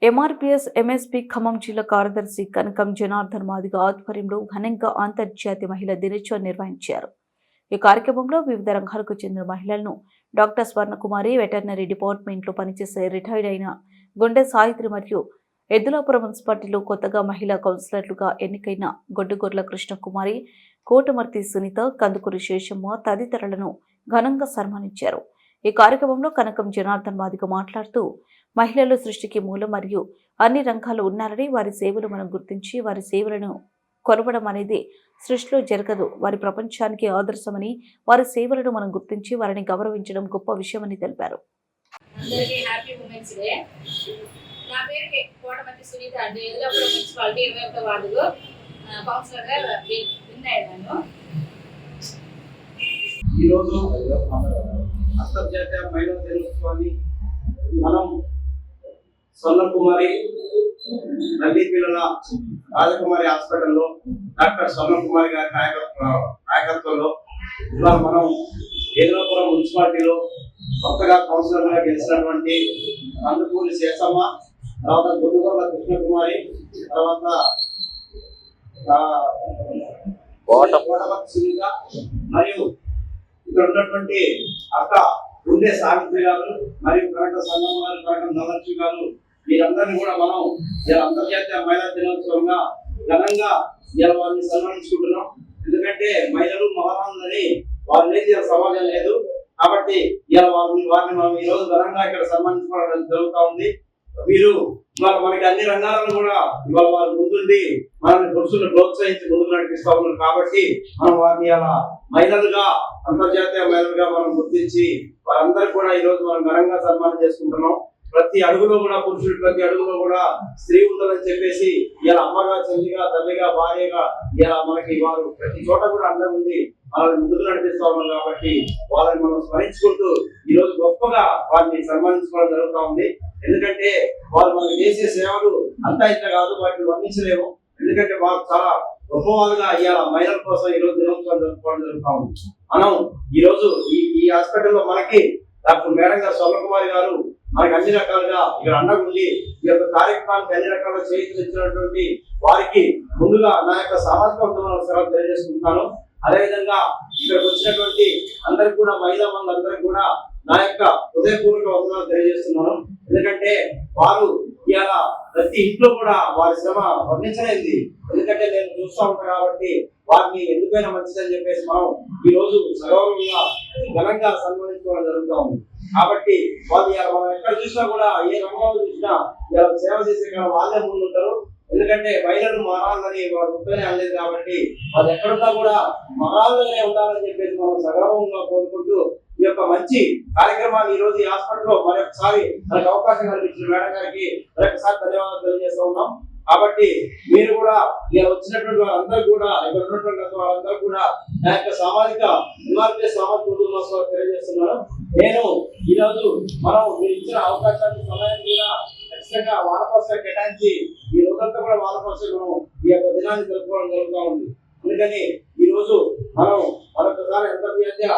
MRPS MSP Khammam జిల్లా కార్యదర్శి కనకం జనార్దన్ మాదిగ ఆధ్వర్యంలో ఘనంగా అంతర్జాతీయ మహిళా దినోత్సవం నిర్వహించారు. ఈ కార్యక్రమంలో వివిధ రంగాలకు చెందిన మహిళలను డాక్టర్ స్వర్ణకుమారి, వెటర్నరీ డిపార్ట్మెంట్లో పనిచేసే రిటైర్డ్ అయిన గుండె సాయిత్రి మరియు ఎద్దులాపురం మున్సిపాలిటీలో కొత్తగా మహిళా కౌన్సిలర్లుగా ఎన్నికైన గొడ్డుగొర్ల కృష్ణకుమారి, కోటమర్తి సునీత, కందుకూరి శేషమ్మ తదితరులను ఘనంగా సన్మానించారు. ఈ కార్యక్రమంలో కనకం జనార్దన్ మాదిగ మాట్లాడుతూ మహిళలు సృష్టికి మూలం మరియు అన్ని రంగాల్లో ఉన్నారని, వారి సేవలు మనం గుర్తించి వారి సేవలను కొనవడం అనేది సృష్టిలో జరగదు, వారి ప్రపంచానికి ఆదర్శమని, వారి సేవలను మనం గుర్తించి వారిని గౌరవించడం గొప్ప విషయమని తెలిపారు. నా పేరు కోటమర్తి సునీత అండి. ఎద్దులాపురం మున్సిపాలిటీ 21వ వార్డులో కౌన్సిలర్గా విన్ అయ్యాను. ఈరోజు అంతర్జాతీయ మహిళా దినోత్సవాన్ని మనం స్వర్ణకుమారి నల్లి పిల్లల రాజకుమారి హాస్పిటల్లో డాక్టర్ స్వర్ణకుమారి గారి నాయకత్వంలో ఇవాళ మనం ఎద్దులాపురం మున్సిపాలిటీలో కొత్తగా కౌన్సిలర్గా గెలిచినటువంటి కందుకూరి శేషమ్మ, తర్వాత గొడ్డుగొర్ల కృష్ణకుమారి, తర్వాత కోటమర్తి సునీత మరియు ఇక్కడ ఉన్నటువంటి అక్క గుండె సావిత్రి గారు మరియు కనక సంగమ్మ గారు, కనక నలక్ష్మి గారు, వీరందరినీ కూడా మనం ఇలా అంతర్జాతీయ మహిళా దినోత్సవంగా ఘనంగా ఇలా వారిని సన్మానించుకుంటున్నాం. ఎందుకంటే మహిళలు మహారాణులని వారు లేని సమాజం లేదు కాబట్టి ఇలా వారిని మనం ఈ రోజు ఘనంగా ఇక్కడ సన్మానించుకోవడం జరుగుతూ ఉంది. వీరు ఇవాళ మనకి అన్ని రంగాలను కూడా ఇవాళ వారు ముందుండి మనల్ని పురుషులను ప్రోత్సహించి ముందుకు నడిపిస్తా ఉన్నారు. కాబట్టి మనం వారిని అలా మహిళలుగా, అంతర్జాతీయ మహిళలుగా మనం గుర్తించి వారందరికీ కూడా ఈ రోజు మనం ఘనంగా సన్మానం చేసుకుంటున్నాం. ప్రతి అడుగులో కూడా పురుషుడు, ప్రతి అడుగులో కూడా స్త్రీ ఉందని చెప్పేసి ఇలా అమ్మగా, చెల్లిగా, తల్లిగా, భార్యగా ఇలా మనకి వారు ప్రతి చోట కూడా అందరూ ఉంది మనల్ని ముందుకు నడిపిస్తా ఉన్నారు. కాబట్టి వాళ్ళని మనం స్మరించుకుంటూ ఈ రోజు గొప్పగా వారిని సన్మానించుకోవడం జరుగుతూ ఉంది. ఎందుకంటే వారు మనకి చేసే సేవలు అంతా ఇంత కాదు, వాటిని వర్ణించలేము. ఎందుకంటే వారు చాలా గొప్పవారుగా ఇవాళ మహిళల కోసం ఈ రోజు దినోత్సవం జరుపుకోవడం జరుగుతూ ఉంది. మనం ఈ రోజు ఈ హాస్పిటల్లో మనకి డాక్టర్ మేడం గారు, స్వర్ణకుమారి గారు మనకి అన్ని రకాలుగా ఇక్కడ అండగుండి ఈ యొక్క కార్యక్రమానికి అన్ని రకాలుగా చేయించినటువంటి వారికి ముందుగా నా యొక్క సామాజిక నమస్కారాలు తెలియజేసుకుంటున్నాను. అదేవిధంగా ఇక్కడికి వచ్చినటువంటి అందరికి కూడా, మహిళా మండలందరికీ కూడా నా యొక్క హృదయపూర్వక వందనాలు తెలియజేస్తున్నాను. ఎందుకంటే వారు ఇవాళ ప్రతి ఇంట్లో కూడా వారి శ్రమ వర్ణించలేంది. ఎందుకంటే నేను చూస్తూ ఉంటాను కాబట్టి వారిని ఎందుకైనా మంచిదని చెప్పేసి మనం ఈ రోజు సగౌరవంగా ఘనంగా సన్మానించుకోవడం జరుగుతూ ఉంది. కాబట్టి వాళ్ళు మనం ఎక్కడ చూసినా కూడా, ఏ రంగంలో చూసినా ఇలా సేవ చేసే వాళ్ళే ముందుంటారు. ఎందుకంటే మహిళలు మారాలని వారు గుర్తునే అనలేదు కాబట్టి వాళ్ళు ఎక్కడున్నా కూడా మహారాజుగానే ఉండాలని చెప్పేసి మనం సగౌరవంగా కోరుకుంటూ ఈ యొక్క మంచి కార్యక్రమాన్ని ఈ రోజు ఈ హాస్పిటల్లో మరొకసారి మనకు అవకాశం కల్పించిన మేడం గారికి మరొకసారి ధన్యవాదాలు తెలియజేస్తూ ఉన్నాం. కాబట్టి మీరు కూడా ఇలా వచ్చినటువంటి వారందరూ కూడా, ఇక్కడ ఉన్నటువంటి వారందరూ కూడా నా యొక్క సామాజిక నమస్కారం తెలియజేస్తున్నాను. నేను ఈరోజు మనం మీరు ఇచ్చిన అవకాశాన్ని, సమయాన్ని కూడా ఖచ్చితంగా వాళ్ళ కోసం కేటాయించి ఈ రోజంతా కూడా వాళ్ళ కోసం మనం ఈ యొక్క దినాన్ని జరుపుకోవడం జరుగుతూ ఉంది. అందుకని ఈ రోజు మనం మరొకసారి అంతర్జాతీయ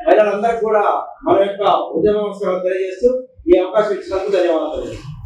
మహిళలందరికీ కూడా మన యొక్క ఉద్యమ నమస్కారం తెలియజేస్తూ ఈ అవకాశం ఇచ్చినందుకు ధన్యవాదాలు.